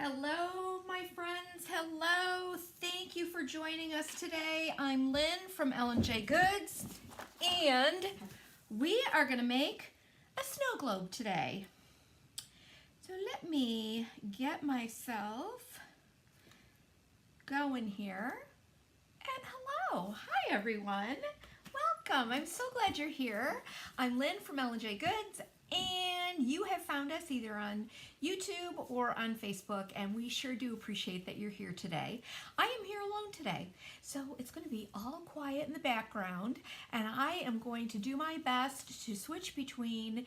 Hello, my friends. Hello. Thank you for joining us today. I'm Lynn from L&J Goods, and we are going to make a snow globe today. So let me get myself going here. And hello. Hi, everyone. Welcome. I'm so glad you're here. I'm Lynn from L&J Goods, and you have found us either on YouTube or on Facebook, and we sure do appreciate that you're here today. I am here alone today, so it's going to be all quiet in the background, and I am going to do my best to switch between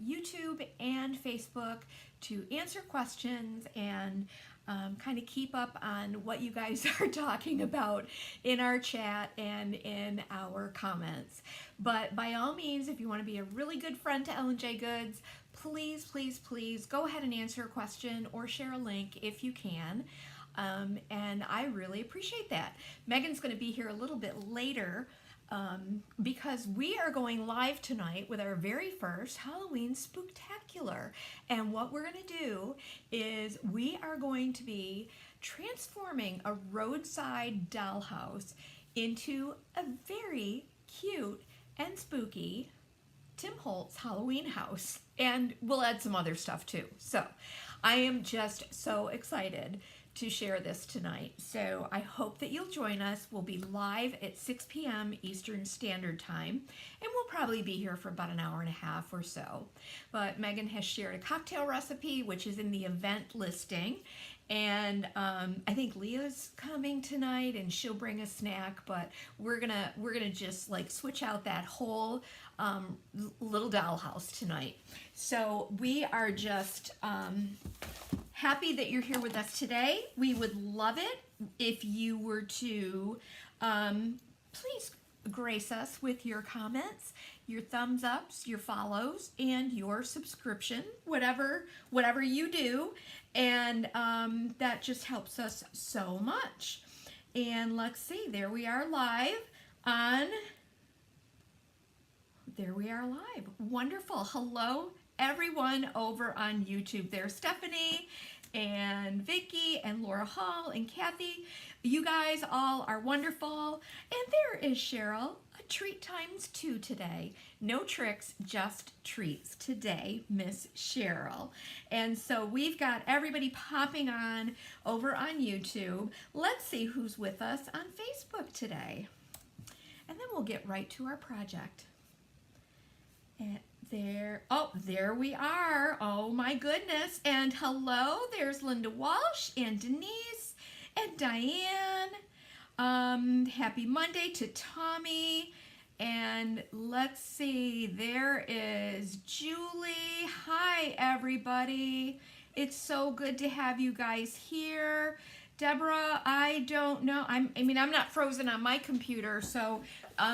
YouTube and Facebook to answer questions and kind of keep up on what you guys are talking about in our chat and in our comments. But by all means, if you want to be a really good friend to L&J Goods, please, please, please go ahead and answer a question or share a link if you can. And I really appreciate that. Megan's going to be here a little bit later because we are going live tonight with our very first Halloween Spooktacular. And what we're going to do is we are going to be transforming a roadside dollhouse into a very cute and spooky Tim Holtz Halloween house. And we'll add some other stuff too. So I am just so excited to share this tonight. So I hope that you'll join us. We'll be live at 6 p.m. Eastern Standard Time, and we'll probably be here for about an hour and a half or so. But Megan has shared a cocktail recipe, which is in the event listing, and I think Leah's coming tonight, and she'll bring a snack. But we're gonna just like switch out that whole little dollhouse tonight. So we are just happy that you're here with us today. We would love it if you were to please grace us with your comments, your thumbs ups, your follows, and your subscription, whatever you do, and that just helps us so much. And let's see, there we are live. Wonderful. Hello everyone over on YouTube. There's Stephanie and Vicky and Laura Hall and Kathy. You guys all are wonderful. And there is Cheryl, a treat times 2 today. No tricks, just treats today, Miss Cheryl. And so we've got everybody popping on over on YouTube. Let's see who's with us on Facebook today. And then we'll get right to our project. And there we are. Oh my goodness. And hello, there's Linda Walsh and Denise and Diane. Happy Monday to Tommy. And let's see, there is Julie. Hi everybody. It's so good to have you guys here. Deborah, I don't know. I'm not frozen on my computer, so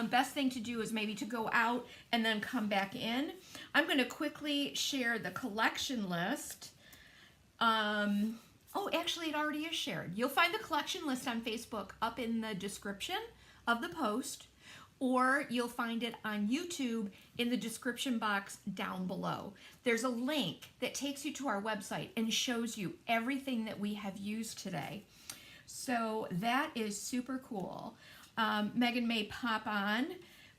best thing to do is maybe to go out and then come back in. I'm going to quickly share the collection list. Oh, actually, it already is shared. You'll find the collection list on Facebook up in the description of the post, or you'll find it on YouTube in the description box down below. There's a link that takes you to our website and shows you everything that we have used today. So that is super cool. Megan may pop on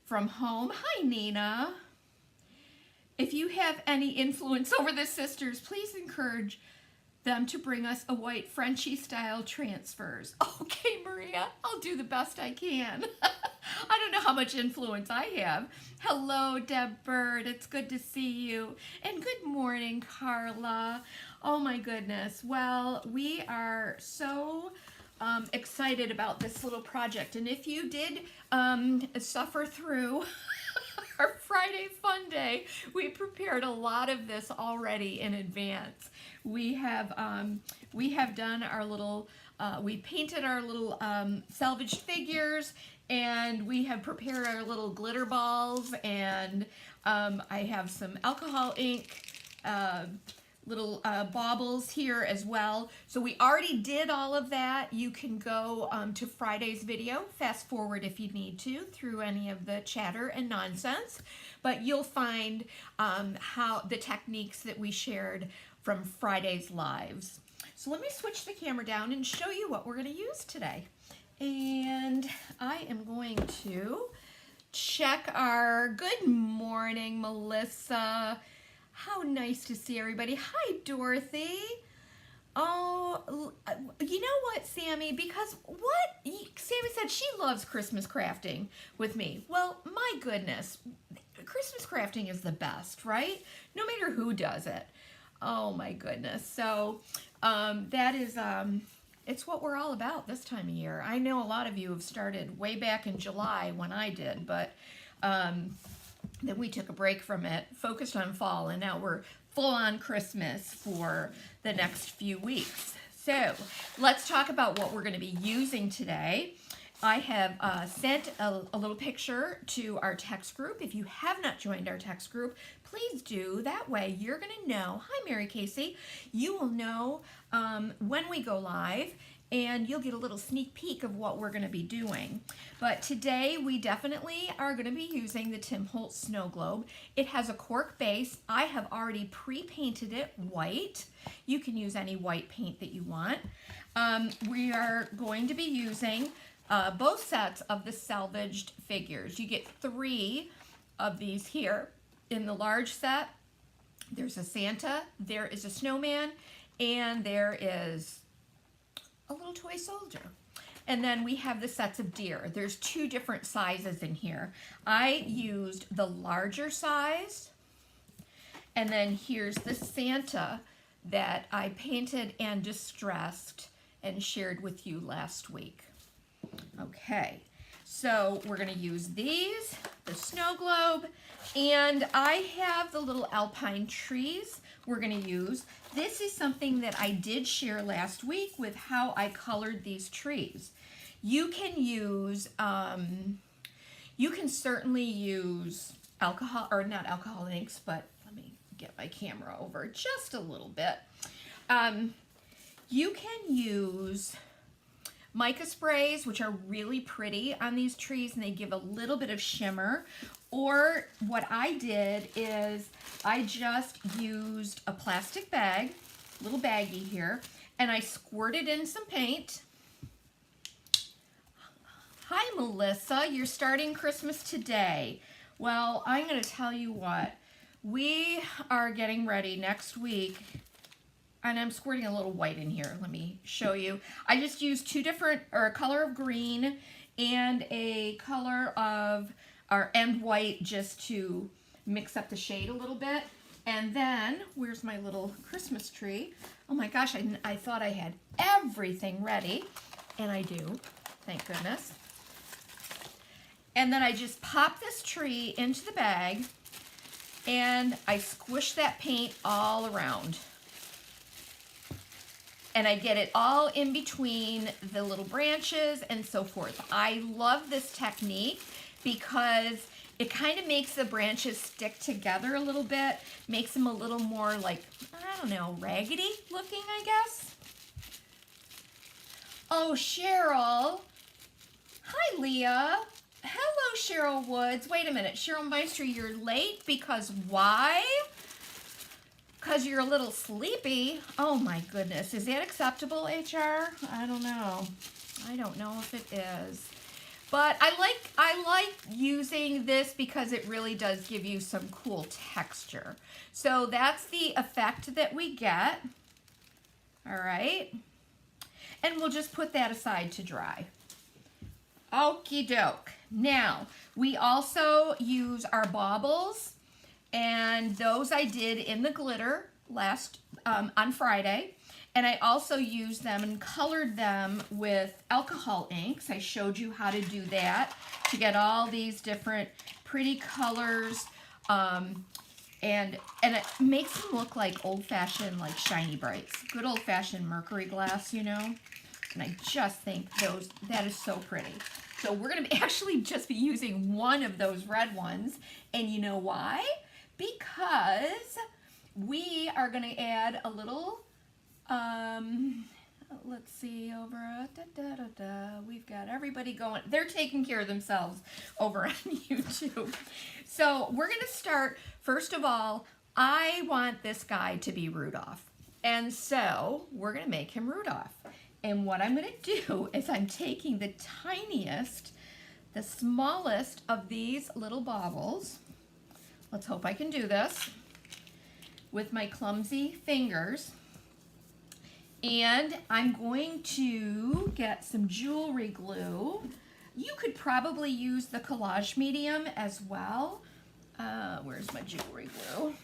from home. Hi, Nina. If you have any influence over the sisters, please encourage them to bring us a white Frenchy style transfers. Okay, Maria, I'll do the best I can. I don't know how much influence I have. Hello, Deb Bird. It's good to see you. And good morning, Carla. Oh my goodness. Well, we are so excited about this little project. And if you did suffer through our Friday Fun Day, we prepared a lot of this already in advance. We have done our little, we painted our little salvaged figures, and we have prepared our little glitter balls, and I have some alcohol ink little baubles here as well. So we already did all of that. You can go to Friday's video, fast forward if you need to through any of the chatter and nonsense, but you'll find how the techniques that we shared from Friday's lives. So let me switch the camera down and show you what we're going to use today. And I am going to check our, good morning, Melissa. How nice to see everybody. Hi, Dorothy. Oh, you know what, Sammy? Because Sammy said she loves Christmas crafting with me. Well, my goodness, Christmas crafting is the best, right? No matter who does it. Oh my goodness. So that is, it's what we're all about this time of year. I know a lot of you have started way back in July when I did, but then we took a break from it, focused on fall, and now we're full on Christmas for the next few weeks. So let's talk about what we're going to be using today. I have sent a little picture to our text group. If you have not joined our text group, please do. That way you're going to know, hi Mary Casey, you will know when we go live, and you'll get a little sneak peek of what we're going to be doing. But today we definitely are going to be using the Tim Holtz snow globe. It has a cork base. I have already pre-painted it white. You can use any white paint that you want. We are going to be using both sets of the salvaged figures. You get 3 of these here. In the large set, there's a Santa, there is a snowman, and there is a little toy soldier. And then we have the sets of deer. There's 2 different sizes in here. I used the larger size, and then here's the Santa that I painted and distressed and shared with you last week. Okay, so we're going to use these, the snow globe, and I have the little Alpine trees we're going to use. This is something that I did share last week with how I colored these trees. You can use, you can certainly use alcohol, or not alcohol inks, but let me get my camera over just a little bit. You can use mica sprays, which are really pretty on these trees, and they give a little bit of shimmer. Or what I did is I just used a plastic bag, little baggie here, and I squirted in some paint. Hi, Melissa, you're starting Christmas today. Well, I'm going to tell you what, we are getting ready next week. And I'm squirting a little white in here. Let me show you. I just used 2 different, or a color of green and a color of, and white, just to mix up the shade a little bit. And then, where's my little Christmas tree? Oh my gosh, I thought I had everything ready. And I do, thank goodness. And then I just pop this tree into the bag, and I squish that paint all around. And I get it all in between the little branches and so forth. I love this technique because it kind of makes the branches stick together a little bit, makes them a little more like, I don't know, raggedy looking, I guess. Oh, Cheryl. Hi, Leah. Hello, Cheryl Woods. Wait a minute, Cheryl Meister, you're late because why? Because you're a little sleepy. Oh my goodness. Is that acceptable, HR? I don't know. I don't know if it is. But I like using this because it really does give you some cool texture. So that's the effect that we get. All right. And we'll just put that aside to dry. Okie doke. Now, we also use our baubles. And those I did in the glitter on Friday. And I also used them and colored them with alcohol inks. I showed you how to do that to get all these different pretty colors. And it makes them look like old-fashioned, like shiny brights. Good old-fashioned mercury glass, you know. And I just think that is so pretty. So we're going to actually just be using one of those red ones. And you know why? Because we are going to add a little, let's see, over, we've got everybody going, they're taking care of themselves over on YouTube. So we're going to start, first of all, I want this guy to be Rudolph. And so we're gonna make him Rudolph. And what I'm gonna do is I'm taking the tiniest, the smallest of these little baubles. Let's hope I can do this with my clumsy fingers. And I'm going to get some jewelry glue. You could probably use the collage medium as well. Where's my jewelry glue?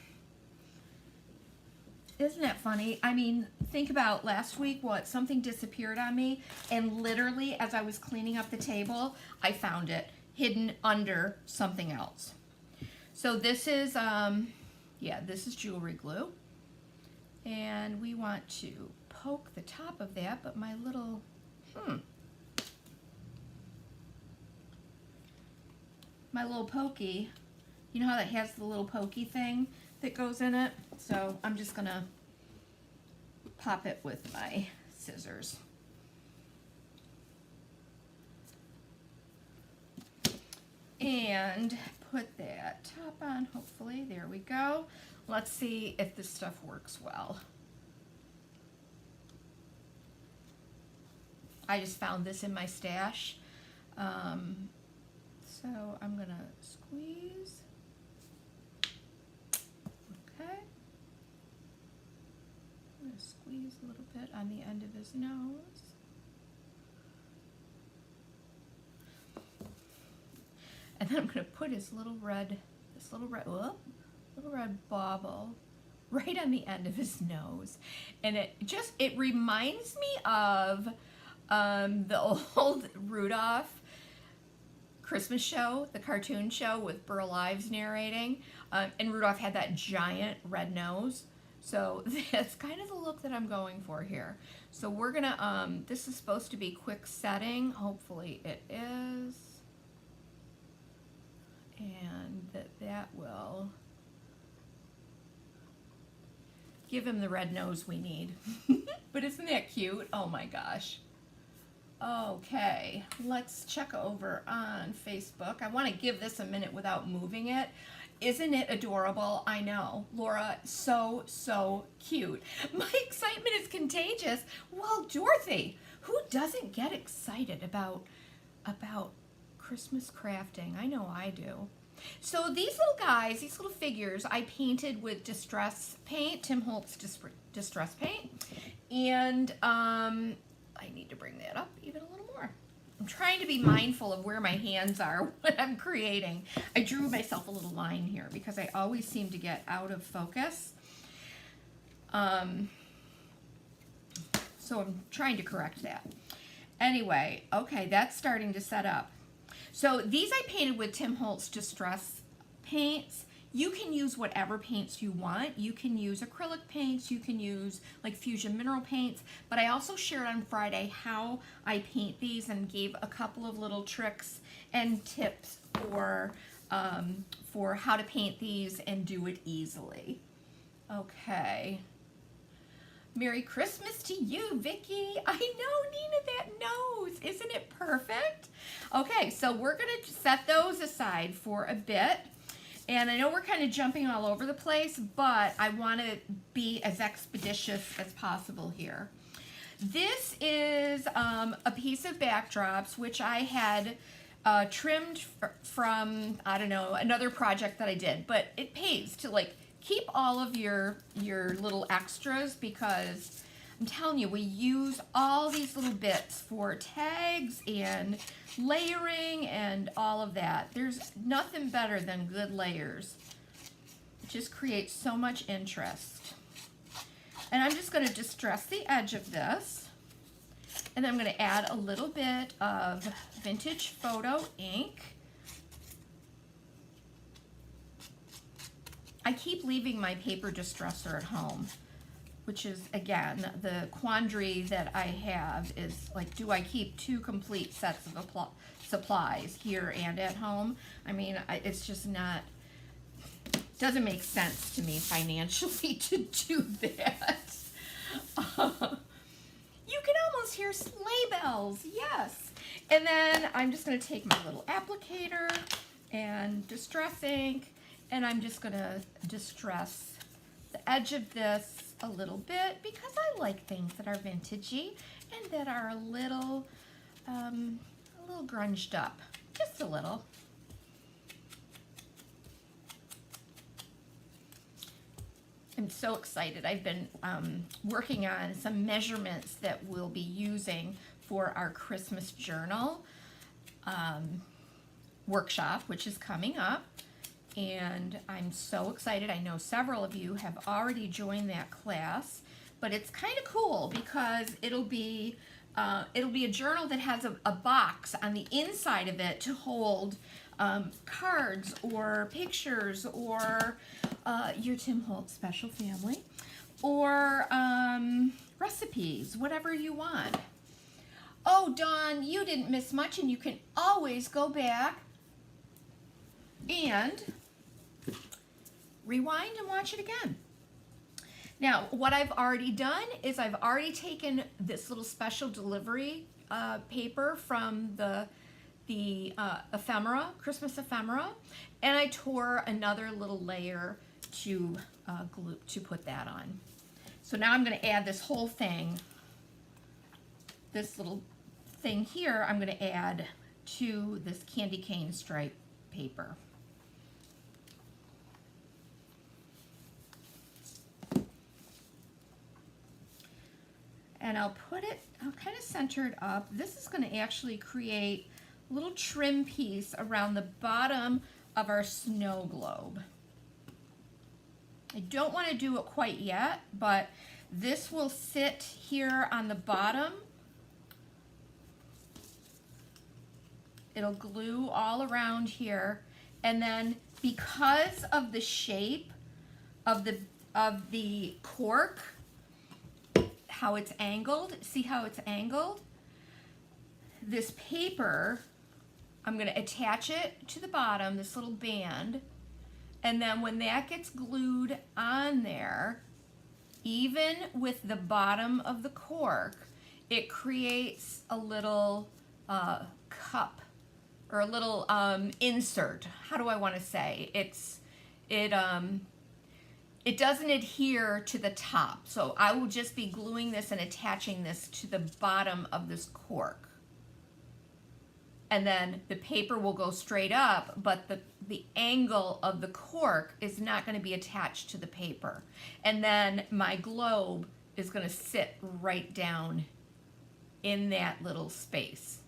Isn't that funny? I mean, think about last week, something disappeared on me, and literally as I was cleaning up the table, I found it hidden under something else. So this is, this is jewelry glue. And we want to poke the top of that, but my little, my little pokey, you know how that has the little pokey thing that goes in it? So I'm just gonna pop it with my scissors. And put that top on, hopefully. There we go. Let's see if this stuff works well. I just found this in my stash. So I'm gonna squeeze. Okay. I'm gonna squeeze a little bit on the end of his nose. And then I'm gonna put his little red, little red bauble right on the end of his nose. And it reminds me of the old Rudolph Christmas show, the cartoon show with Burl Ives narrating. And Rudolph had that giant red nose. So that's kind of the look that I'm going for here. So we're gonna, this is supposed to be quick setting. Hopefully it is. And that will give him the red nose we need. But isn't that cute? Oh my gosh. Okay, let's check over on Facebook. I want to give this a minute without moving it. Isn't it adorable? I know. Laura, so cute. My excitement is contagious. Well, Dorothy, who doesn't get excited about Christmas crafting? I know I do. So these little guys, these little figures, I painted with distress paint, Tim Holtz distress paint. And I need to bring that up even a little more. I'm trying to be mindful of where my hands are when I'm creating. I drew myself a little line here because I always seem to get out of focus. So I'm trying to correct that. Anyway, okay, that's starting to set up. So these I painted with Tim Holtz Distress paints. You can use whatever paints you want. You can use acrylic paints, you can use like fusion mineral paints, but I also shared on Friday how I paint these and gave a couple of little tricks and tips for how to paint these and do it easily. Okay. Merry Christmas to you, Vicki. I know, Nina, that nose. Isn't it perfect? Okay, so we're going to set those aside for a bit. And I know we're kind of jumping all over the place, but I want to be as expeditious as possible here. This is a piece of backdrops, which I had trimmed from, I don't know, another project that I did. But it pays to like keep all of your little extras because I'm telling you, we use all these little bits for tags and layering and all of that. There's nothing better than good layers. It just creates so much interest. And I'm just going to distress the edge of this. And then I'm going to add a little bit of vintage photo ink. I keep leaving my paper distresser at home, which is, again, the quandary that I have is, like, do I keep two complete sets of supplies here and at home? I mean, it's just not, doesn't make sense to me financially to do that. You can almost hear sleigh bells, yes. And then I'm just going to take my little applicator and distress ink, and I'm just going to distress the edge of this a little bit because I like things that are vintagey and that are a little grunged up, just a little. I'm so excited. I've been working on some measurements that we'll be using for our Christmas journal workshop, which is coming up. And I'm so excited. I know several of you have already joined that class, but it's kind of cool because it'll be a journal that has a box on the inside of it to hold cards or pictures or your Tim Holtz special family or recipes, whatever you want. Oh, Dawn, you didn't miss much, and you can always go back and rewind and watch it again. Now, what I've already done is I've already taken this little special delivery paper from the ephemera, Christmas ephemera, and I tore another little layer to glue to put that on. So now I'm going to add this whole thing, this little thing here, I'm going to add to this candy cane stripe paper. And I'll kind of center it up. This is going to actually create a little trim piece around the bottom of our snow globe. I don't want to do it quite yet, but this will sit here on the bottom. It'll glue all around here, and then because of the shape of the cork, how it's angled, see how it's angled? This paper, I'm going to attach it to the bottom, this little band, and then when that gets glued on there, even with the bottom of the cork, it creates a little cup or a little insert. How do I want to say? It doesn't adhere to the top, so I will just be gluing this and attaching this to the bottom of this cork. And then the paper will go straight up, but the angle of the cork is not going to be attached to the paper. And then my globe is going to sit right down in that little space.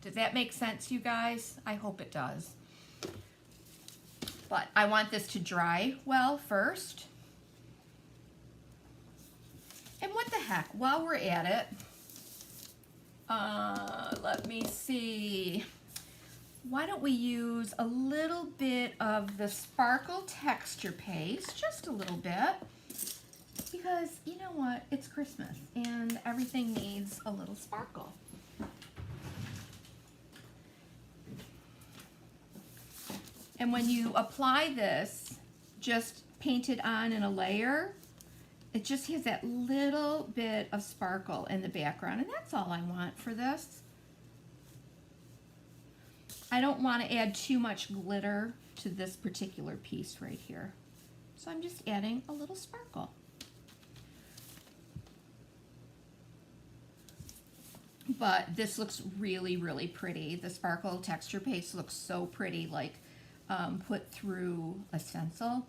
Does that make sense, you guys? I hope it does. But I want this to dry well first. And what the heck, while we're at it, let me see. Why don't we use a little bit of the sparkle texture paste, just a little bit, because you know what, it's Christmas and everything needs a little sparkle. And when you apply this, just paint it on in a layer, it just has that little bit of sparkle in the background, and that's all I want for this. I don't want to add too much glitter to this particular piece right here. So I'm just adding a little sparkle. But this looks really, really pretty. The sparkle texture paste looks so pretty, like put through a stencil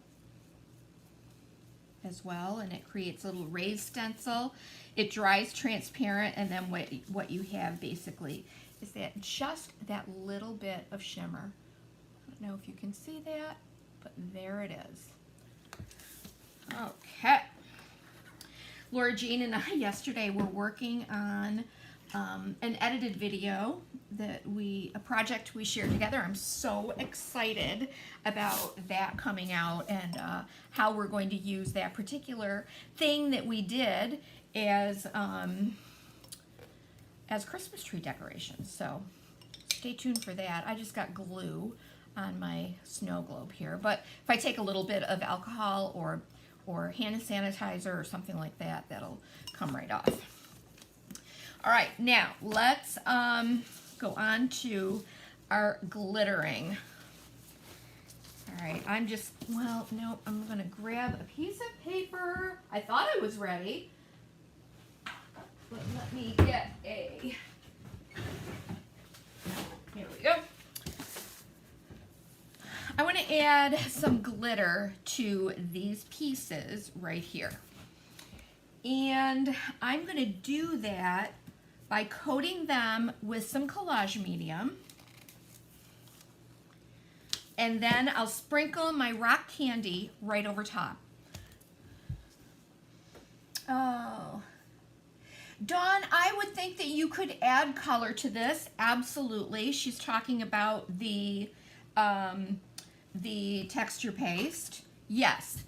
as well, and it creates a little raised stencil. It dries transparent, and then what you have basically is that just that little bit of shimmer. I don't know if you can see that, but there it is. Okay. Laura Jean and I yesterday were working on an edited video that a project we shared together. I'm so excited about that coming out and how we're going to use that particular thing that we did as Christmas tree decorations. So stay tuned for that. I just got glue on my snow globe here, but if I take a little bit of alcohol or hand sanitizer or something like that, that'll come right off. All right, now let's go on to our glittering. All All right, I'm just, well, no, I'm gonna grab a piece of paper. I thought I was ready, but let me get a, here we go. I want to add some glitter to these pieces right here. And I'm going to do that by coating them with some collage medium. And then I'll sprinkle my rock candy right over top. Oh. Dawn, I would think that you could add color to this. Absolutely. She's talking about the texture paste. Yes,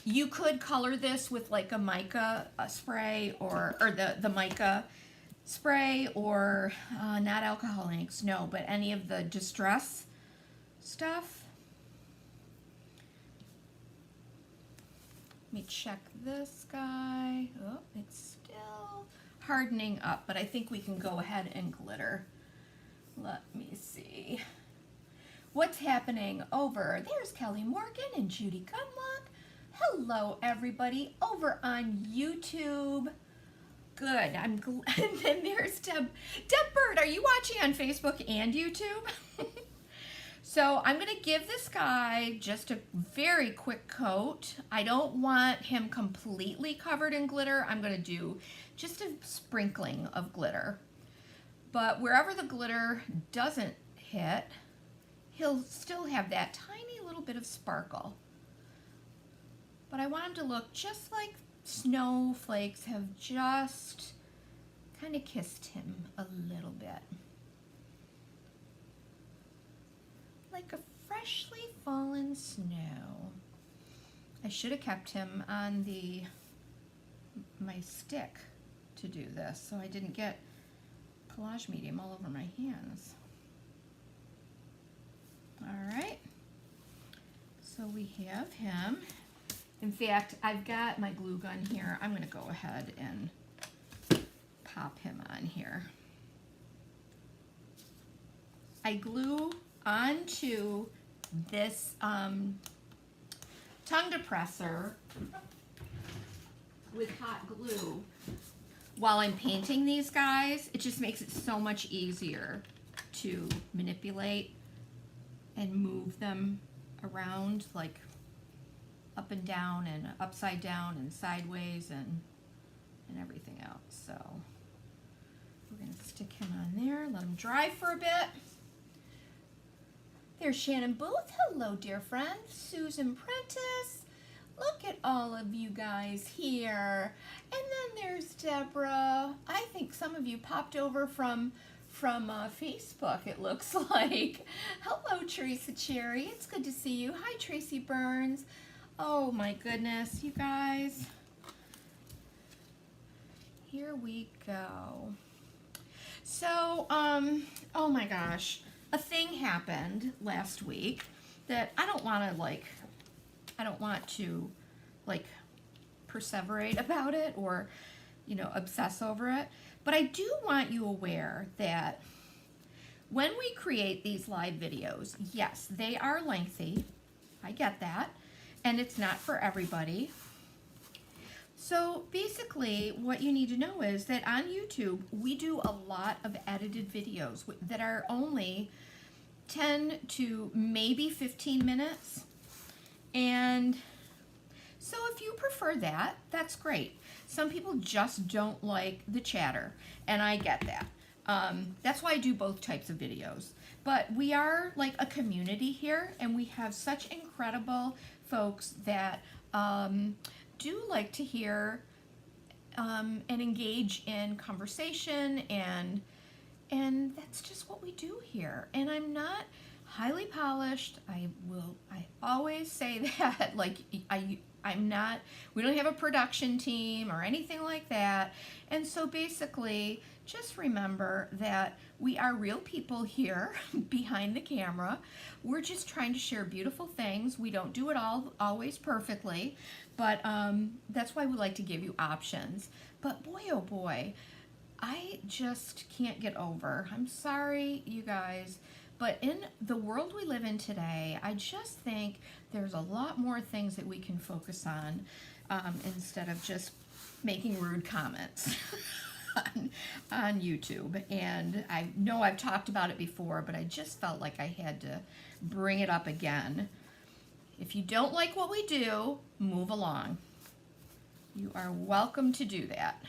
you could color this with like a mica spray or the mica spray or not alcohol inks, no, but any of the distress stuff. Let me check this guy. Oh, it's still hardening up, but I think we can go ahead and glitter. Let me see. What's happening over? There's Kelly Morgan and Judy Gunlock. Hello, everybody over on YouTube. Good. I'm glad. And then there's Deb Bird. Are you watching on Facebook and YouTube? So I'm going to give this guy just a very quick coat. I don't want him completely covered in glitter. I'm going to do just a sprinkling of glitter. But wherever the glitter doesn't hit, he'll still have that tiny little bit of sparkle. But I want him to look just like snowflakes have just kind of kissed him a little bit. Like a freshly fallen snow. I should have kept him on my stick to do this so I didn't get collage medium all over my hands. All right, so we have him. In fact, I've got my glue gun here. I'm going to go ahead and pop him on here. I glue onto this tongue depressor with hot glue while I'm painting these guys. It just makes it so much easier to manipulate and move them around, like up and down and upside down and sideways and everything else. So we're going to stick him on there, let him dry for a bit. There's Shannon Booth. Hello, dear friend. Susan Prentice. Look at all of you guys here. And then there's Deborah. I think some of you popped over from Facebook, it looks like. Hello, Teresa Cherry. It's good to see you. Hi, Tracy Burns. Oh, my goodness, you guys. Here we go. So, oh my gosh. A thing happened last week that I don't want to perseverate about it or, obsess over it. But I do want you aware that when we create these live videos, yes, they are lengthy. I get that. And it's not for everybody. So basically what you need to know is that on YouTube, we do a lot of edited videos that are only 10 to maybe 15 minutes. And so if you prefer that, that's great. Some people just don't like the chatter, and I get that. That's why I do both types of videos. But we are like a community here, and we have such incredible folks that do like to hear and engage in conversation, and that's just what we do here. And I'm not highly polished. I always say that, like I'm not, we don't have a production team or anything like that. And so basically, just remember that we are real people here behind the camera. We're just trying to share beautiful things. We don't do it always perfectly, but that's why we like to give you options. But boy, oh boy, I just can't get over. I'm sorry, you guys, But in the world we live in today, I just think there's a lot more things that we can focus on instead of just making rude comments on YouTube. And I know I've talked about it before, but I just felt like I had to bring it up again. If you don't like what we do, move along. You are welcome to do that.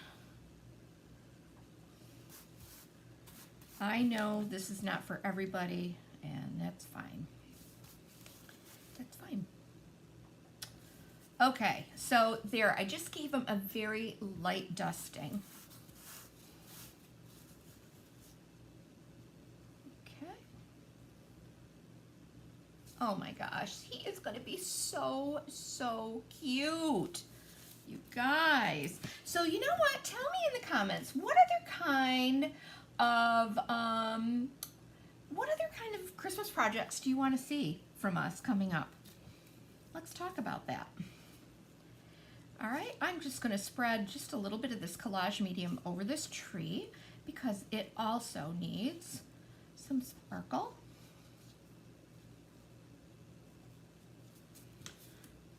I know this is not for everybody, and that's fine. That's fine. Okay, so there, I just gave them a very light dusting. Okay. Oh my gosh, he is going to be so, so cute. You guys. So you know what? Tell me in the comments, what other kind of Christmas projects do you want to see from us coming up? Let's talk about that. All right, I'm just going to spread just a little bit of this collage medium over this tree because it also needs some sparkle.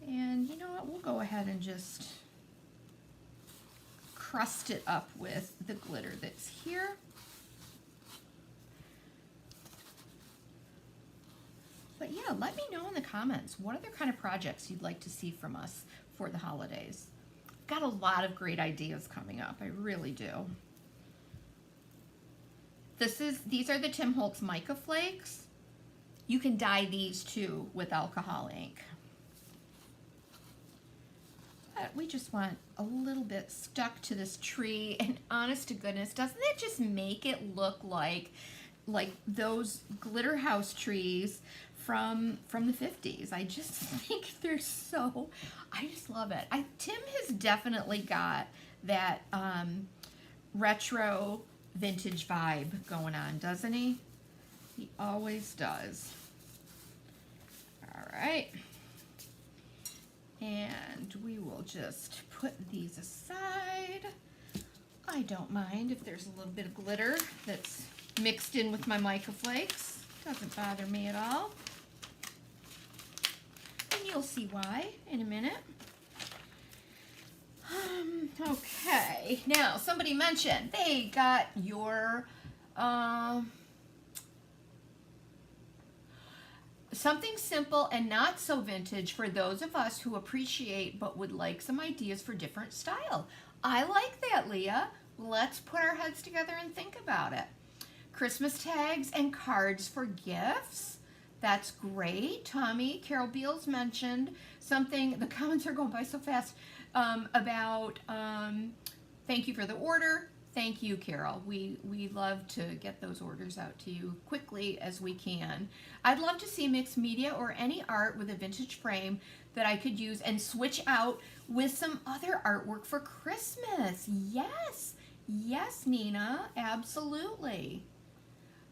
And you know what, we'll go ahead and just crust it up with the glitter that's here. But yeah, let me know in the comments what other kind of projects you'd like to see from us for the holidays. I've got a lot of great ideas coming up, I really do. These are the Tim Holtz mica flakes. You can dye these too with alcohol ink. But we just want a little bit stuck to this tree, and honest to goodness, doesn't it just make it look like those glitter house trees from the 50s? I just think they're so, I just love it. Tim has definitely got that retro vintage vibe going on, doesn't he? He always does. All right. And we will just put these aside. I don't mind if there's a little bit of glitter that's mixed in with my mica flakes. Doesn't bother me at all. And you'll see why in a minute. Okay, now somebody mentioned they got your something simple and not so vintage for those of us who appreciate but would like some ideas for different style. I like that, Leah. Let's put our heads together and think about it. Christmas tags and cards for gifts. That's great. Tommy, Carol Beals mentioned something, the comments are going by so fast, about thank you for the order. Thank you, Carol. We love to get those orders out to you quickly as we can. I'd love to see mixed media or any art with a vintage frame that I could use and switch out with some other artwork for Christmas. Yes, yes, Nina, absolutely.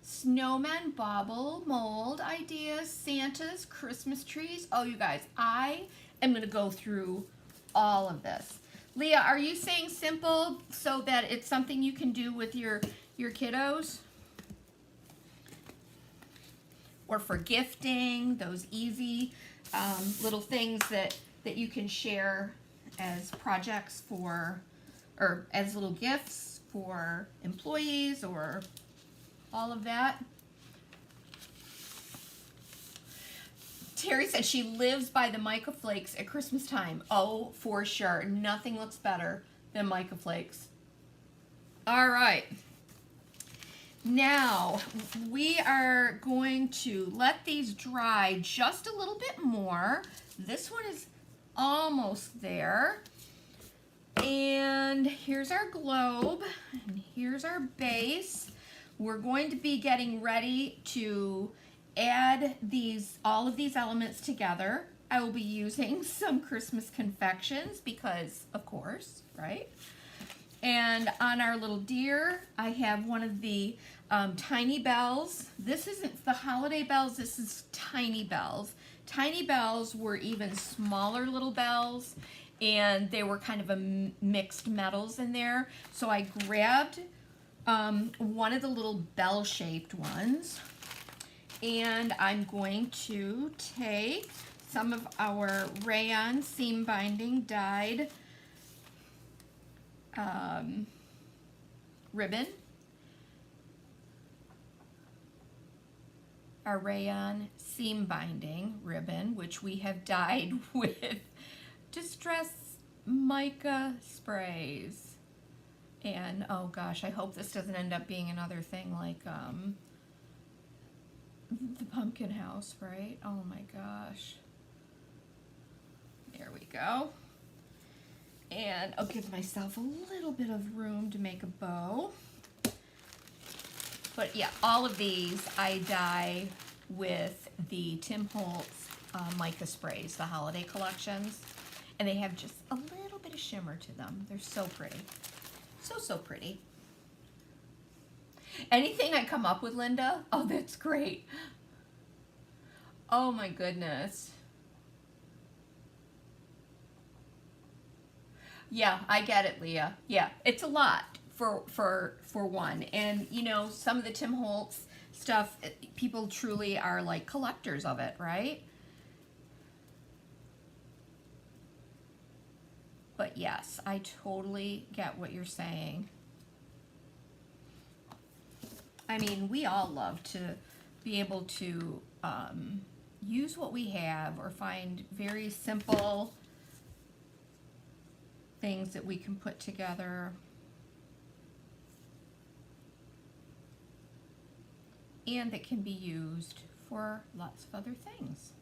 Snowmen, bauble, mold ideas, Santas, Christmas trees. Oh, you guys, I am going to go through all of this. Leah, are you saying simple so that it's something you can do with your kiddos? Or for gifting, those easy little things that you can share as projects for, or as little gifts for employees or all of that. Terry said she lives by the mica flakes at Christmas time. Oh, for sure. Nothing looks better than mica flakes. All right. Now, we are going to let these dry just a little bit more. This one is almost there. And here's our globe, and here's our base. We're going to be getting ready to add all of these elements together. I will be using some Christmas confections because, of course, right? And on our little deer, I have one of the tiny bells. This isn't the holiday bells, this is tiny bells. Tiny bells were even smaller little bells, and they were kind of a mixed metals in there. So I grabbed one of the little bell-shaped ones, And I'm going to take some of our rayon seam binding dyed ribbon, our rayon seam binding ribbon, which we have dyed with Distress mica sprays. And oh gosh, I hope this doesn't end up being another thing like the pumpkin house, right? Oh my gosh. There we go. And I'll give myself a little bit of room to make a bow. But yeah, all of these I dye with the Tim Holtz mica sprays, the holiday collections. And they have just a little bit of shimmer to them. They're so pretty. So, so pretty. Anything I come up with, Linda? Oh, that's great. Oh my goodness. Yeah, I get it, Leah. Yeah, it's a lot for one. And you know, some of the Tim Holtz stuff, people truly are like collectors of it, right? But yes, I totally get what you're saying. I mean, we all love to be able to use what we have or find very simple things that we can put together and that can be used for lots of other things.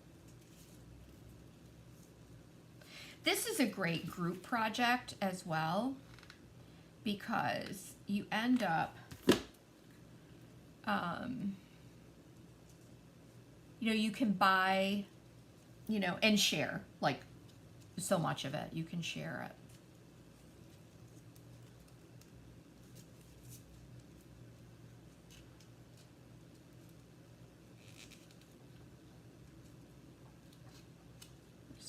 This is a great group project as well because you end up, you know, you can buy, you know, and share, like so much of it, you can share it.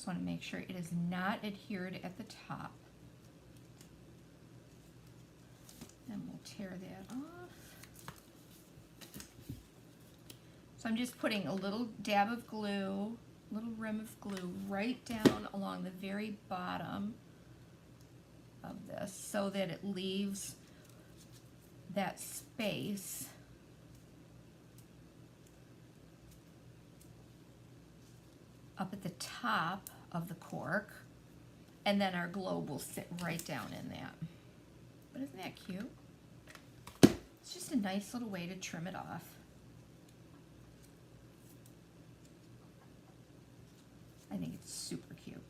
Want to make sure it is not adhered at the top. And we'll tear that off. So I'm just putting a little dab of glue, little rim of glue right down along the very bottom of this so that it leaves that space up at the top of the cork, and then our globe will sit right down in that. But isn't that cute? It's just a nice little way to trim it off. I think it's super cute.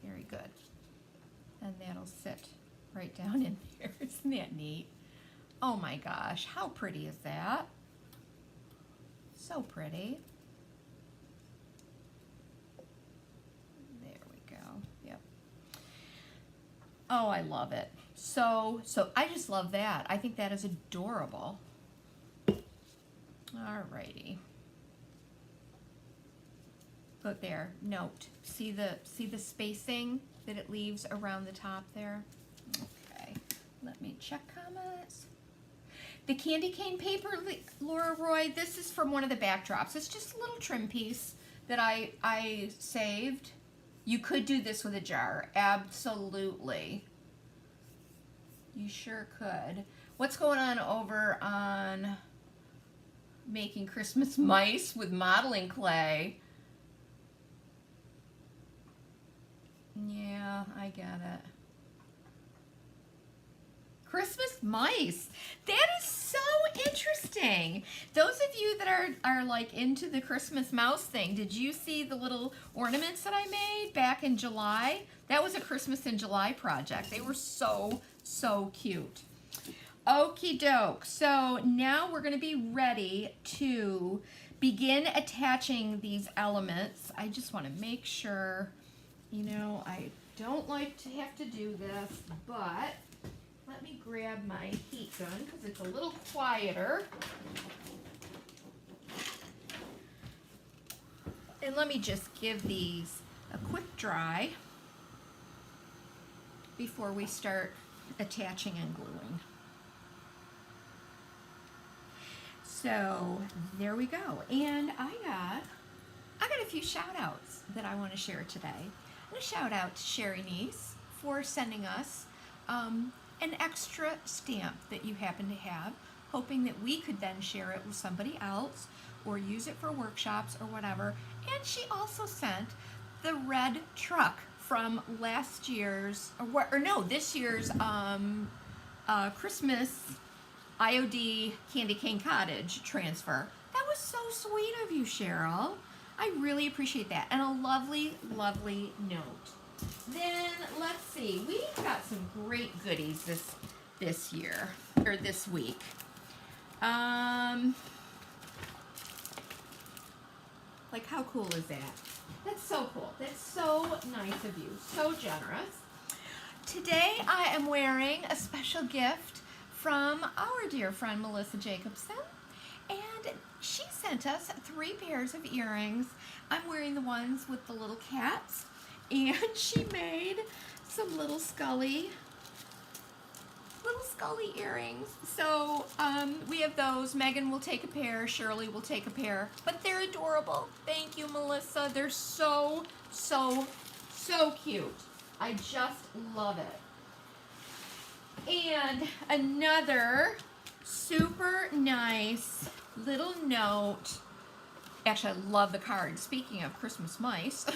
Very good. And that'll sit right down in there. Isn't that neat? Oh my gosh, how pretty is that? So pretty. There we go. Yep. Oh, I love it. So I just love that. I think that is adorable. Alrighty. But there, note. See the spacing that it leaves around the top there? Okay. Let me check comments. The candy cane paper, Laura Roy, this is from one of the backdrops. It's just a little trim piece that I saved. You could do this with a jar, absolutely. You sure could. What's going on over on making Christmas mice with modeling clay? Yeah, I get it. Christmas mice. That is so interesting. Those of you that are like into the Christmas mouse thing, did you see the little ornaments that I made back in July? That was a Christmas in July project. They were so, so cute. Okie doke. So now we're going to be ready to begin attaching these elements. I just want to make sure, you know, I don't like to have to do this, but let me grab my heat gun because it's a little quieter. And let me just give these a quick dry before we start attaching and gluing. So there we go. And I got a few shout outs that I want to share today. I'm going to shout out to Sherry Niece for sending us an extra stamp that you happen to have, hoping that we could then share it with somebody else or use it for workshops or whatever. And she also sent the red truck from last year's, this year's Christmas IOD Candy Cane Cottage transfer. That was so sweet of you, Cheryl. I really appreciate that. And a lovely, lovely note. Then let's see, we got some great goodies this year, or this week. Like, how cool is that? That's so cool. That's so nice of you. So generous. Today I am wearing a special gift from our dear friend Melissa Jacobson, and she sent us 3 pairs of earrings. I'm wearing the ones with the little cats, and she made some little scully earrings. So we have those. Megan will take a pair, Shirley will take a pair, but they're adorable. Thank you, Melissa. They're so, so, so cute. I just love it. And another super nice little note. Actually, I love the card. Speaking of Christmas mice,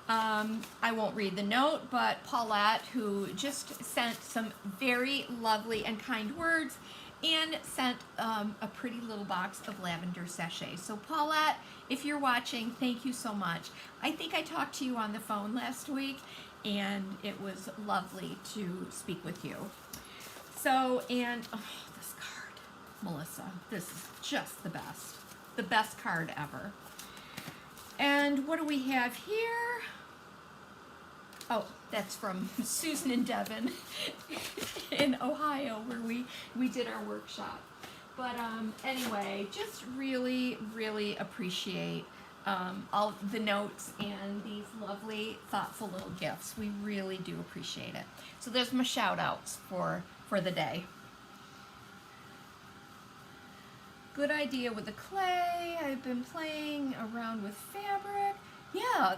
I won't read the note, but Paulette, who just sent some very lovely and kind words, and sent a pretty little box of lavender sachets. So Paulette, if you're watching, thank you so much. I think I talked to you on the phone last week, and it was lovely to speak with you. So, and this card, Melissa, this is just the best card ever. And what do we have here? Oh, that's from Susan and Devin in Ohio, where we did our workshop. But anyway, just really, really appreciate all the notes and these lovely, thoughtful little gifts. We really do appreciate it. So there's my shout outs for the day. Good idea with the clay. I've been playing around with fabric. Yeah,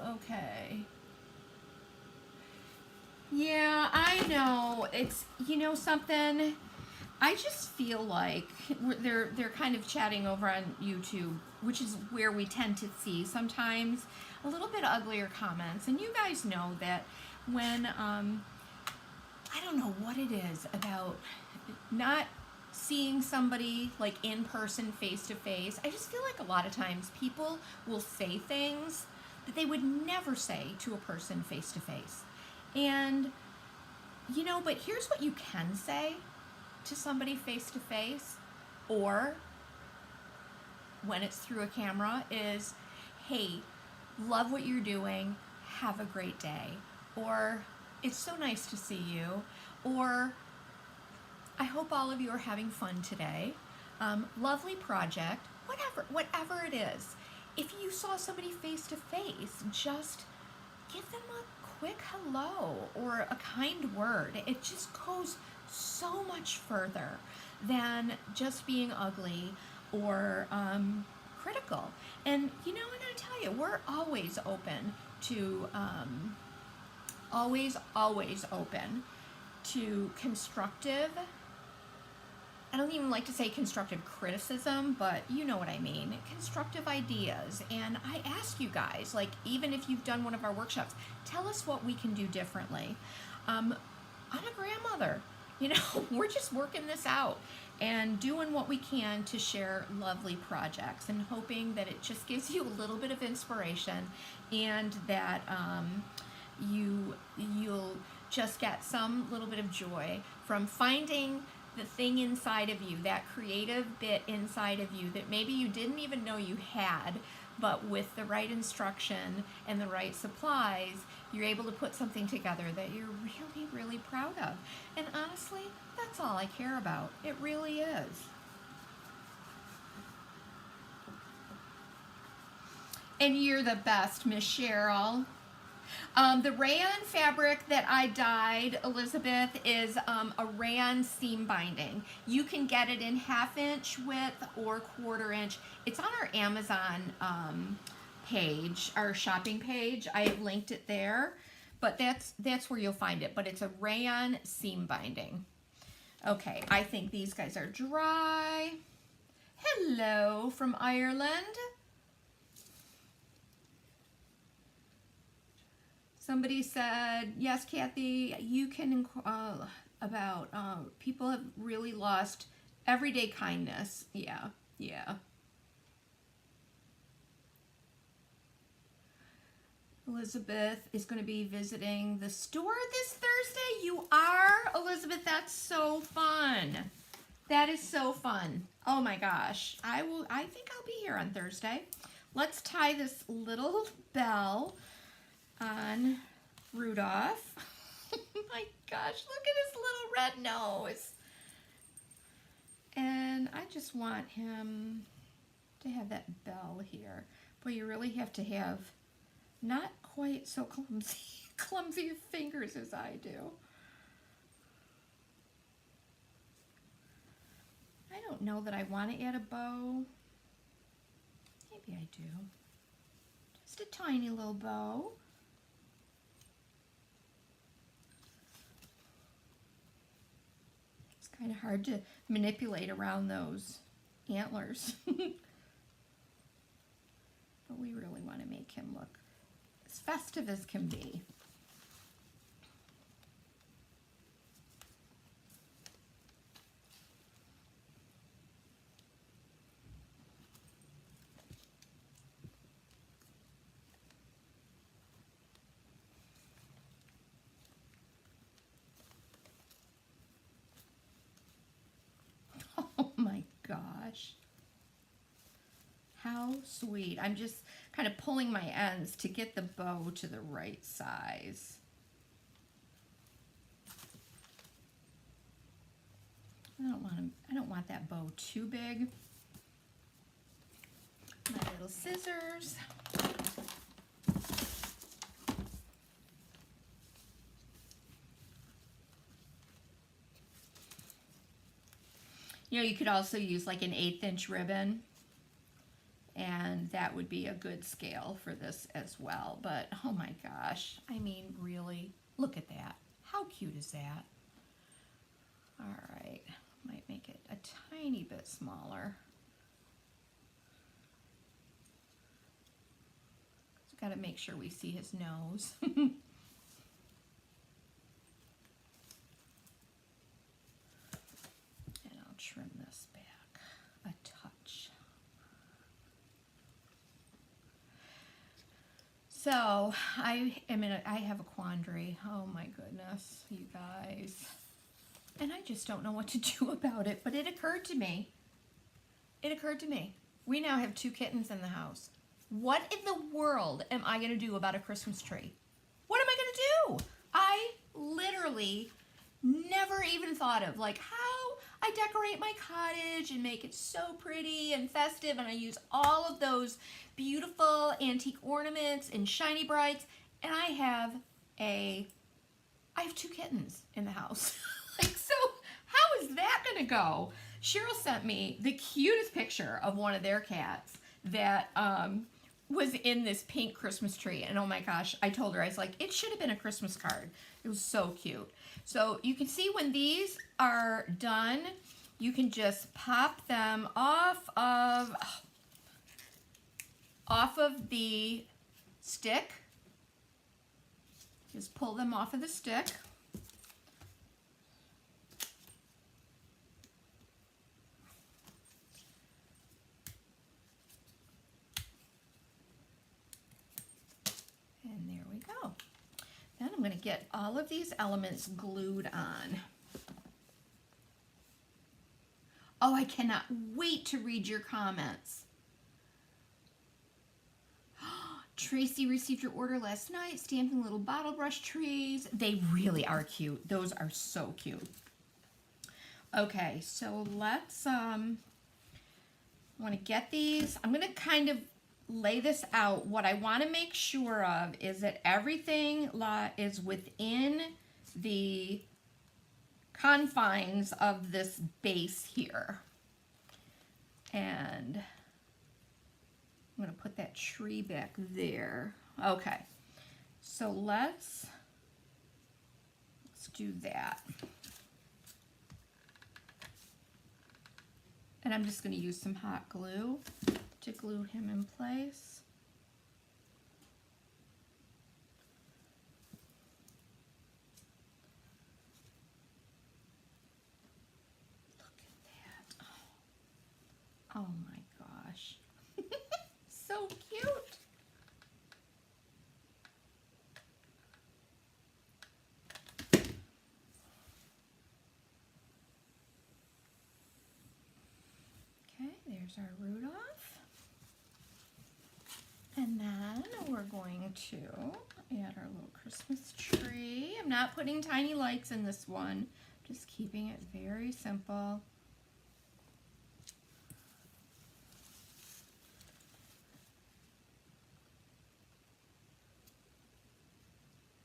okay. Yeah, I know. It's, something, I just feel like they're kind of chatting over on YouTube, which is where we tend to see sometimes a little bit uglier comments. And you guys know that when, I don't know what it is about not seeing somebody like in person, face to face. I just feel like a lot of times people will say things that they would never say to a person face to face. And, but here's what you can say to somebody face to face, or when it's through a camera, is, hey, love what you're doing, have a great day, or it's so nice to see you, or I hope all of you are having fun today, lovely project, whatever it is. If you saw somebody face to face, just give them a quick hello or a kind word. It just goes so much further than just being ugly or critical. And I'm going to tell you, we're always open to, always open to constructive, I don't even like to say constructive criticism, but you know what I mean, constructive ideas. And I ask you guys, like, even if you've done one of our workshops, tell us what we can do differently. I'm a grandmother, we're just working this out and doing what we can to share lovely projects, and hoping that it just gives you a little bit of inspiration, and that you'll just get some little bit of joy from finding the thing inside of you, that creative bit inside of you that maybe you didn't even know you had, but with the right instruction and the right supplies, you're able to put something together that you're really, really proud of. And honestly, that's all I care about. It really is. And you're the best, Miss Cheryl. The rayon fabric that I dyed, Elizabeth, is a rayon seam binding. You can get it in 1/2 inch width or 1/4 inch. It's on our Amazon page, our shopping page. I have linked it there, but that's where you'll find it. But it's a rayon seam binding. Okay, I think these guys are dry. Hello from Ireland. Somebody said, yes, Kathy, you can, about people have really lost everyday kindness. Yeah, yeah. Elizabeth is going to be visiting the store this Thursday. You are, Elizabeth? That's so fun. That is so fun. Oh my gosh. I think I'll be here on Thursday. Let's tie this little bell on Rudolph. Oh my gosh, look at his little red nose. And I just want him to have that bell here. Boy, you really have to have not quite so clumsy fingers as I do. I don't know that I want to add a bow. Maybe I do. Just a tiny little bow. It's kind of hard to manipulate around those antlers. But we really want to make him look as festive as can be. Oh my gosh. How sweet. I'm just kind of pulling my ends to get the bow to the right size. I don't want that bow too big. My little scissors. You know, you could also use like an 1/8 inch ribbon, and that would be a good scale for this as well. But oh my gosh, I mean, really, look at that. How cute is that? All right, might make it a tiny bit smaller. Just got to make sure we see his nose. Trim this back a touch. So I have a quandary. Oh my goodness, you guys. And I just don't know what to do about it, but it occurred to me. We now have 2 kittens in the house. What in the world am I going to do about a Christmas tree? What am I going to do? I literally never even thought of like how I decorate my cottage and make it so pretty and festive, and I use all of those beautiful antique ornaments and shiny brights, and I have 2 kittens in the house. Like, so how is that gonna go? Cheryl sent me the cutest picture of one of their cats that was in this pink Christmas tree, and oh my gosh, I told her, I was like, it should have been a Christmas card. It was so cute. So you can see when these are done, you can just pop them off of the stick. Just pull them off of the stick. And there we go. Then I'm going to get all of these elements glued on. Oh, I cannot wait to read your comments. Tracy received your order last night, stamping little bottle brush trees. They really are cute. Those are so cute. Okay, so let's, I want to get these. I'm going to kind of lay this out, what I want to make sure of is that everything is within the confines of this base here. And I'm going to put that tree back there. Okay, so let's do that. And I'm just going to use some hot glue to glue him in place. Look at that. Oh my gosh. So cute. Okay, there's our Rudolph. And then we're going to add our little Christmas tree. I'm not putting tiny lights in this one, just keeping it very simple.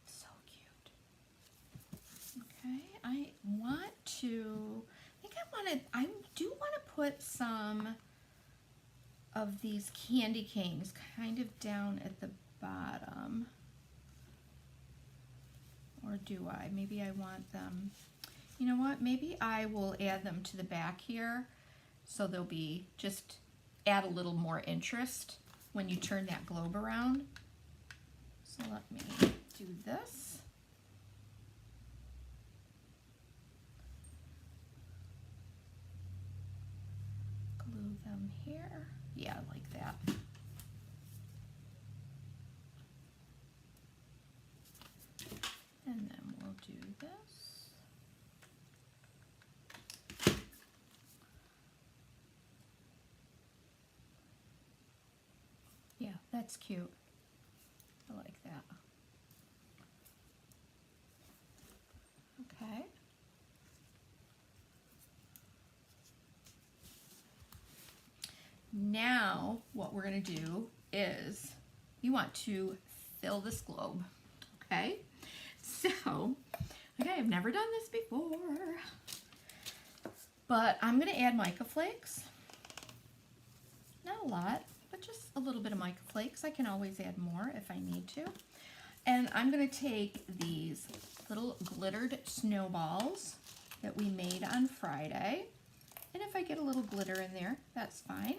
So cute. Okay, I do want to put some of these candy canes kind of down at the bottom. Or do I? Maybe I want them, you know what, maybe I will add them to the back here so they'll be, just add a little more interest when you turn that globe around. So let me do this. Glue them here. Yeah, like that. And then we'll do this. Yeah, that's cute. I like that. Okay. Now, what we're going to do is you want to fill this globe, okay? So, okay, I've never done this before, but I'm going to add mica flakes. Not a lot, but just a little bit of mica flakes. I can always add more if I need to. And I'm going to take these little glittered snowballs that we made on Friday. And if I get a little glitter in there, that's fine.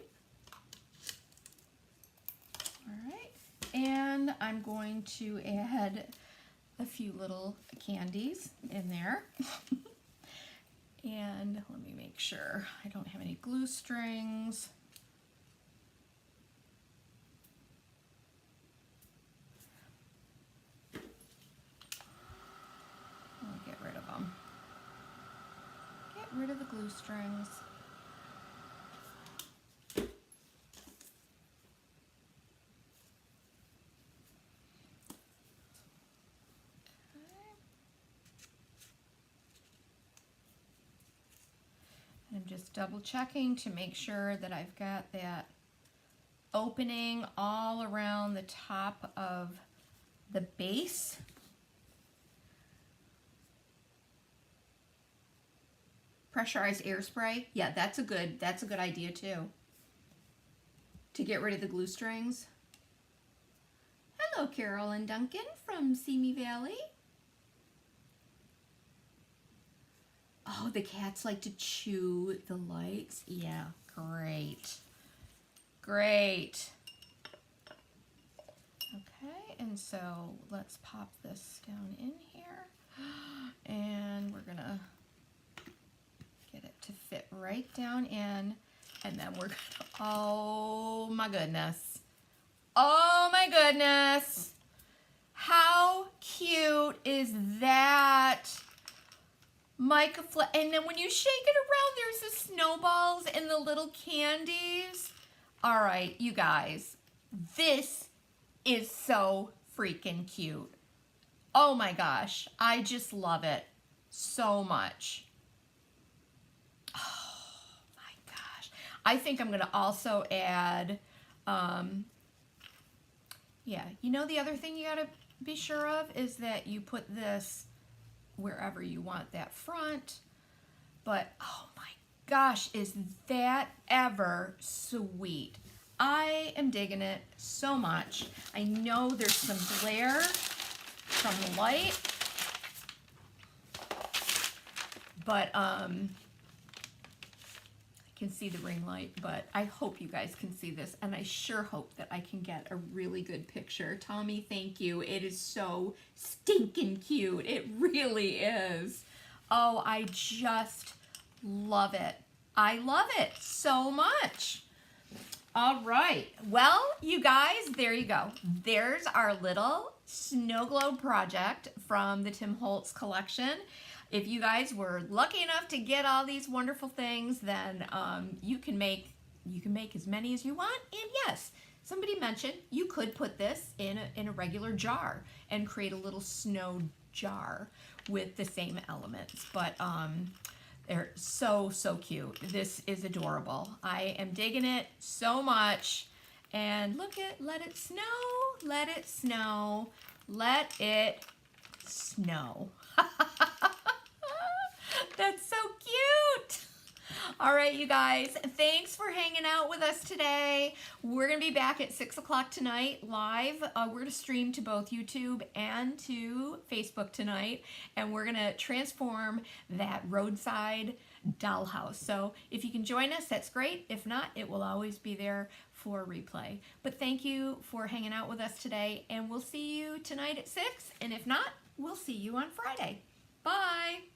All right, and I'm going to add a few little candies in there. And let me make sure I don't have any glue strings. I'll get rid of them. Get rid of the glue strings. I'm just double checking to make sure that I've got that opening all around the top of the base. Pressurized air spray. Yeah, that's a good idea too. To get rid of the glue strings. Hello, Carol and Duncan from Simi Valley. Oh, the cats like to chew the lights. Yeah, great. Great. Okay, and so let's pop this down in here. And we're gonna get it to fit right down in. And then we're gonna, oh my goodness. Oh my goodness. How cute is that? Mica flake, and then when you shake it around, there's the snowballs and the little candies. All right, you guys, this is so freaking cute. Oh my gosh, I just love it so much. Oh my gosh. I think I'm gonna also add Yeah, you know the other thing you gotta be sure of is that you put this wherever you want that front. But oh my gosh, is that ever sweet. I am digging it so much. I know there's some glare from the light, but I can see the ring light, but I hope you guys can see this, and I sure hope that I can get a really good picture. Tommy, thank you. It is so stinking cute. It really is. Oh, I just love it. I love it so much. All right. Well, you guys, there you go. There's our little snow globe project from the Tim Holtz collection. If you guys were lucky enough to get all these wonderful things, then you can make as many as you want. And yes, somebody mentioned you could put this in a regular jar and create a little snow jar with the same elements. But they're so cute. This is adorable. I am digging it so much. And look at, let it snow, let it snow, let it snow. That's so cute. All right, you guys, thanks for hanging out with us today. We're going to be back at 6 o'clock tonight live. We're going to stream to both YouTube and to Facebook tonight, and we're going to transform that roadside dollhouse. So if you can join us, that's great. If not, it will always be there for replay. But thank you for hanging out with us today, and we'll see you tonight at 6, and if not, we'll see you on Friday. Bye.